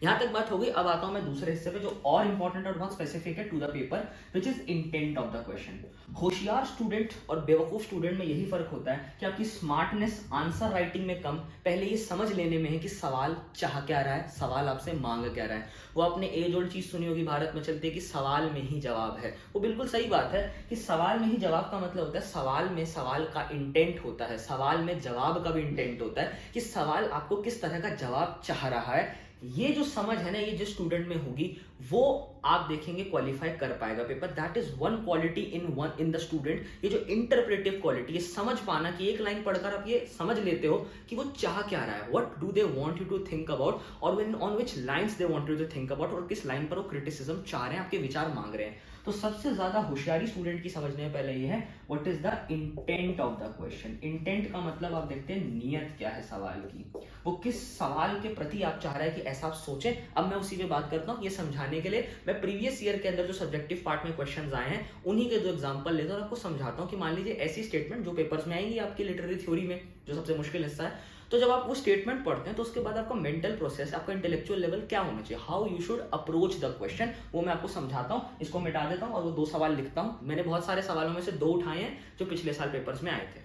यहाँ तक बात हो गई। अब आता हूं मैं दूसरे हिस्से पे जो और इंपॉर्टेंट और बहुत स्पेसिफिक है to the paper, which is intent of the question. होशियार स्टूडेंट और बेवकूफ स्टूडेंट में यही फर्क होता है कि आपकी स्मार्टनेस आंसर राइटिंग में कम, पहले ये समझ लेने में है कि सवाल चाह क्या रहा है, सवाल आपसे मांग क्या रहा है। वो आपने एज ओल्ड चीज सुनी होगी भारत में चलती है कि सवाल में ही जवाब है। वो बिल्कुल सही बात है कि सवाल में ही जवाब का मतलब होता है सवाल में सवाल का इंटेंट होता है, सवाल में जवाब का भी इंटेंट होता है कि सवाल आपको किस तरह का जवाब चाह रहा है। ये जो समझ है ना, ये जिस स्टूडेंट में होगी वो आप देखेंगे क्वालिफाई कर पाएगा paper. That is one quality in the student. ये जो इंटरप्रेटिव क्वालिटी, ये समझ पाना कि एक लाइन पढ़कर आप ये समझ लेते हो कि वो चाह क्या रहा है, what do they want you to think about, और when on which lines they want you to think about, और किस लाइन पर वो क्रिटिसिज्म चाह रहे हैं, आपके विचार मांग रहे हैं। तो सबसे ज्यादा होशियारी स्टूडेंट की समझने में पहले ये है what is the intent of the question. Intent का मतलब आप देखते हैं नियत क्या है सवाल की, वो किस सवाल के प्रति आप चाह रहे हैं कि ऐसा आप सोचें। अब मैं उसी पे बात करता हूँ। ये समझाने के लिए मैं प्रीवियस ईयर के अंदर जो सब्जेक्टिव पार्ट में क्वेश्चंस आए हैं उन्हीं के दो एग्जांपल लेता हूँ और आपको समझाता हूँ कि मान लीजिए ऐसी स्टेटमेंट जो पेपर्स में आएंगी आपकी लिटरेरी थ्योरी में, जो सबसे मुश्किल हिस्सा है। तो जब आप वो स्टेटमेंट पढ़ते हैं तो उसके बाद आपका मेंटल प्रोसेस, आपका इंटेलेक्चुअल लेवल क्या होना चाहिए, how you should approach the question, वो मैं आपको समझाता हूँ। इसको मिटा देता हूँ और वो दो सवाल लिखता हूँ। मैंने बहुत सारे सवालों में से दो उठाए हैं जो पिछले साल पेपर्स में आए थे।